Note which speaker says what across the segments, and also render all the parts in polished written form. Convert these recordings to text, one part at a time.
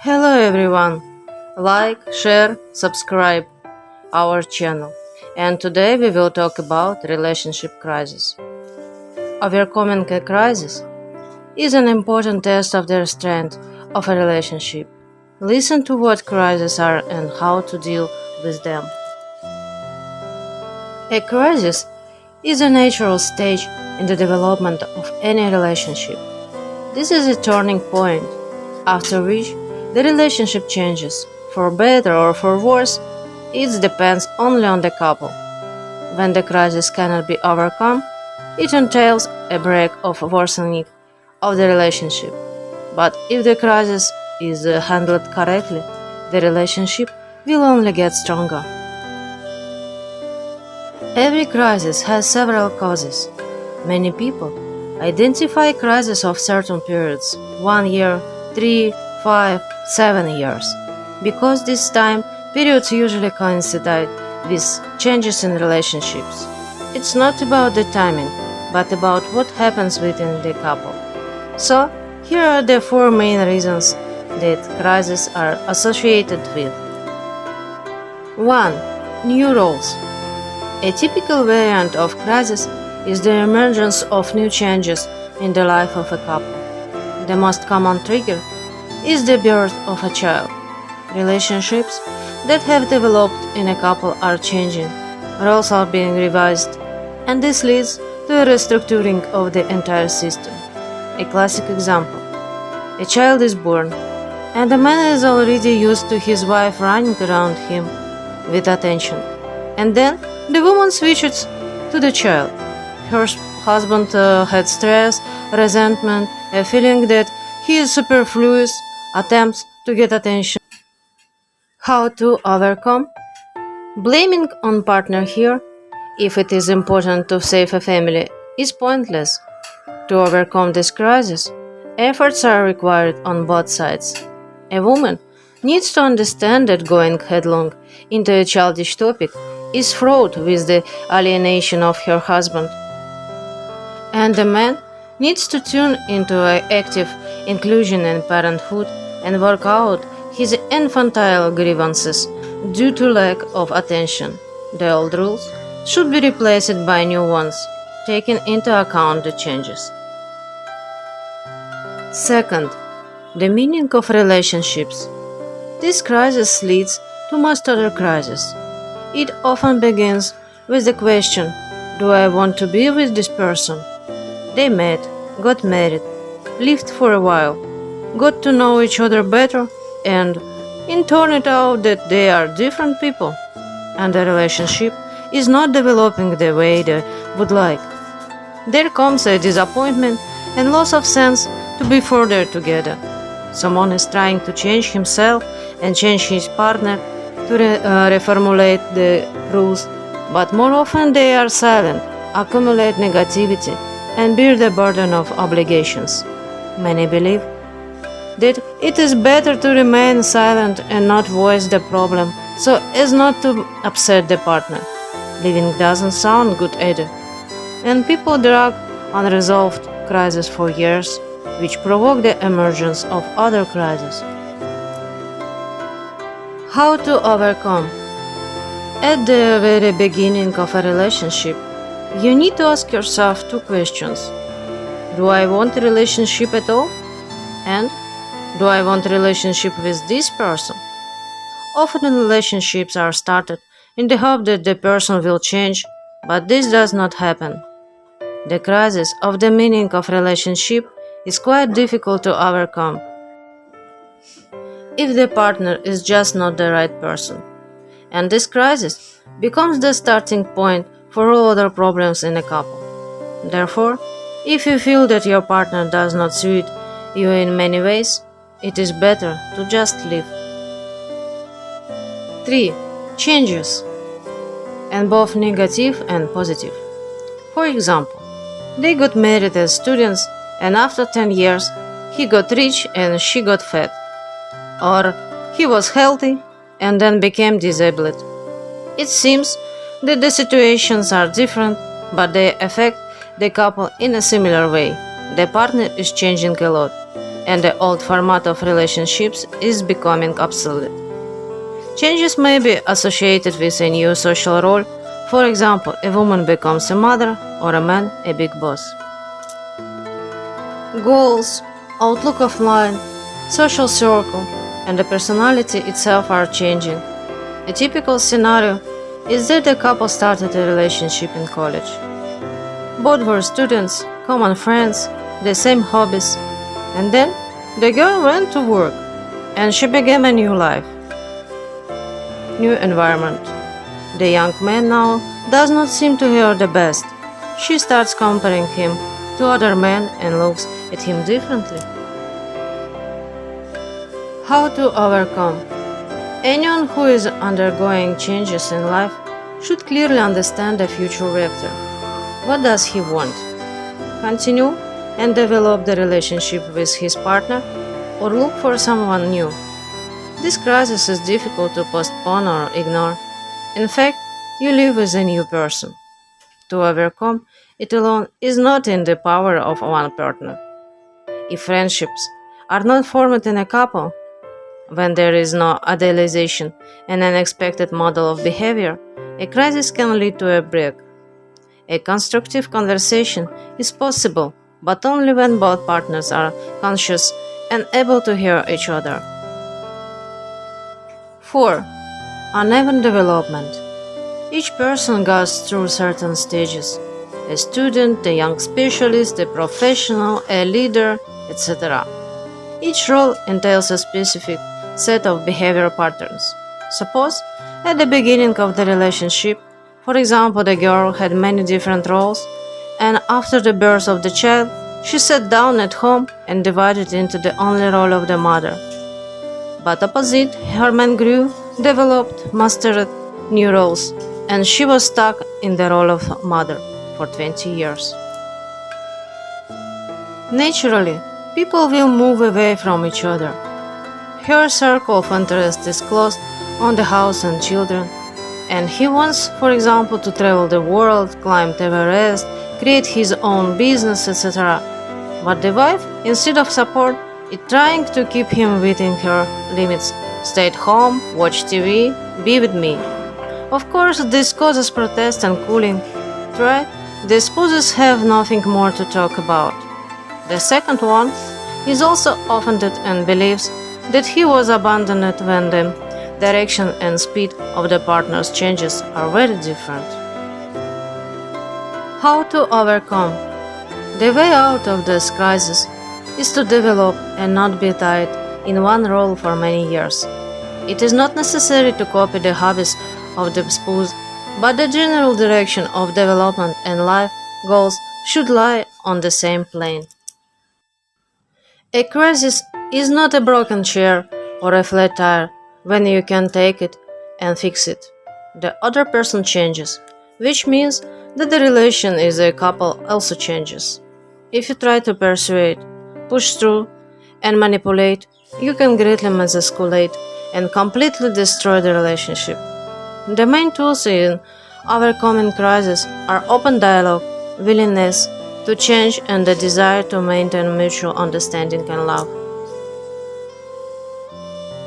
Speaker 1: Hello everyone! Like, share, subscribe our channel. And today we will talk about relationship crisis. Overcoming a crisis is an important test of the strength of a relationship. Listen to what crises are and how to deal with them. A crisis is a natural stage in the development of any relationship. This is a turning point, after which the relationship changes, for better or for worse. It depends only on the couple. When the crisis cannot be overcome, it entails a break or worsening of the relationship. But if the crisis is handled correctly, the relationship will only get stronger. Every crisis has several causes. Many people identify crises of certain periods, 1 year, 3, 5, 7 years, because this time periods usually coincide with changes in relationships. It's not about the timing, but about what happens within the couple. So, here are the 4 main reasons that crises are associated with. 1. New roles. A typical variant of crisis is the emergence of new changes in the life of a couple. The most common trigger is the birth of a child. Relationships that have developed in a couple are changing, roles are being revised, and this leads to a restructuring of the entire system. A classic example: a child is born, and the man is already used to his wife running around him with attention, and then the woman switches to the child. Her husband had stress, resentment, a feeling that he is superfluous, attempts to get attention. How to overcome? Blaming on partner here, if it is important to save a family, is pointless. To overcome this crisis, efforts are required on both sides. A woman needs to understand that going headlong into a childish topic is fraught with the alienation of her husband. And the man needs to tune into active inclusion in parenthood and work out his infantile grievances due to lack of attention. The old rules should be replaced by new ones, taking into account the changes. Second, the meaning of relationships. This crisis leads to most other crises. It often begins with the question, do I want to be with this person? They met, got married, lived for a while, got to know each other better, and it turned out that they are different people, and the relationship is not developing the way they would like. There comes a disappointment and loss of sense to be further together. Someone is trying to change himself and change his partner to reformulate the rules, but more often they are silent, accumulate negativity, and bear the burden of obligations. Many believe that it is better to remain silent and not voice the problem so as not to upset the partner. Living doesn't sound good either, and people drag unresolved crises for years, which provoke the emergence of other crises. How to overcome? At the very beginning of a relationship, you need to ask yourself 2 questions. Do I want a relationship at all? And do I want a relationship with this person? Often relationships are started in the hope that the person will change, but this does not happen. The crisis of the meaning of relationship is quite difficult to overcome if the partner is just not the right person. And this crisis becomes the starting point for all other problems in a couple. Therefore, if you feel that your partner does not suit you in many ways, it is better to just leave. 3. Changes, and both negative and positive. For example, they got married as students, and after 10 years, he got rich and she got fat. Or he was healthy and then became disabled. It seems that the situations are different, but they affect the couple in a similar way. The partner is changing a lot. and the old format of relationships is becoming obsolete. Changes may be associated with a new social role, for example, a woman becomes a mother or a man a big boss. Goals, outlook of life, social circle, and the personality itself are changing. A typical scenario is that the couple started a relationship in college. Both were students, common friends, the same hobbies, and then the girl went to work and she began a new life, new environment. The young man now does not seem to her the best. She starts comparing him to other men and looks at him differently. How to overcome? Anyone who is undergoing changes in life should clearly understand the future vector. What does he want? Continue and develop the relationship with his partner or look for someone new? This crisis is difficult to postpone or ignore. In fact, you live with a new person. To overcome it alone is not in the power of one partner. If friendships are not formed in a couple, when there is no idealization and an expected model of behavior, a crisis can lead to a break. A constructive conversation is possible, but only when both partners are conscious and able to hear each other. 4. Uneven development. Each person goes through certain stages: a student, a young specialist, a professional, a leader, etc. Each role entails a specific set of behavior patterns. Suppose, at the beginning of the relationship, for example, the girl had many different roles, and after the birth of the child, she sat down at home and divided into the only role of the mother. But opposite, her man grew, developed, mastered new roles, and she was stuck in the role of mother for 20 years. Naturally, people will move away from each other. Her circle of interest is closed on the house and children, and he wants, for example, to travel the world, climb Everest, create his own business, etc. But the wife, instead of support, is trying to keep him within her limits. Stay at home, watch TV, be with me. Of course, this causes protest and cooling. Right? The spouses have nothing more to talk about. The second one is also offended and believes that he was abandoned when the direction and speed of the partner's changes are very different. How to overcome? The way out of this crisis is to develop and not be tied in one role for many years. It is not necessary to copy the hobbies of the spouse, but the general direction of development and life goals should lie on the same plane. A crisis is not a broken chair or a flat tire when you can take it and fix it. The other person changes, which means that the relation as a couple also changes. If you try to persuade, push through, and manipulate, you can greatly escalate and completely destroy the relationship. The main tools in overcoming crisis are open dialogue, willingness to change, and the desire to maintain mutual understanding and love.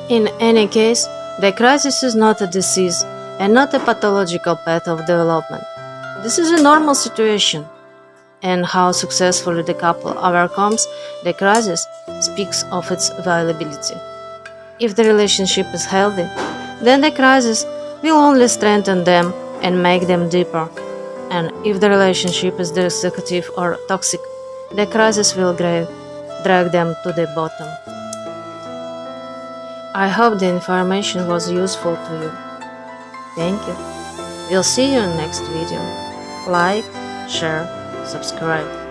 Speaker 1: In any case, the crisis is not a disease and not a pathological path of development. This is a normal situation, and how successfully the couple overcomes the crisis speaks of its valuability. If the relationship is healthy, then the crisis will only strengthen them and make them deeper. And if the relationship is destructive or toxic, the crisis will drag them to the bottom. I hope the information was useful to you. Thank you. We'll see you in next video. Like, share, subscribe.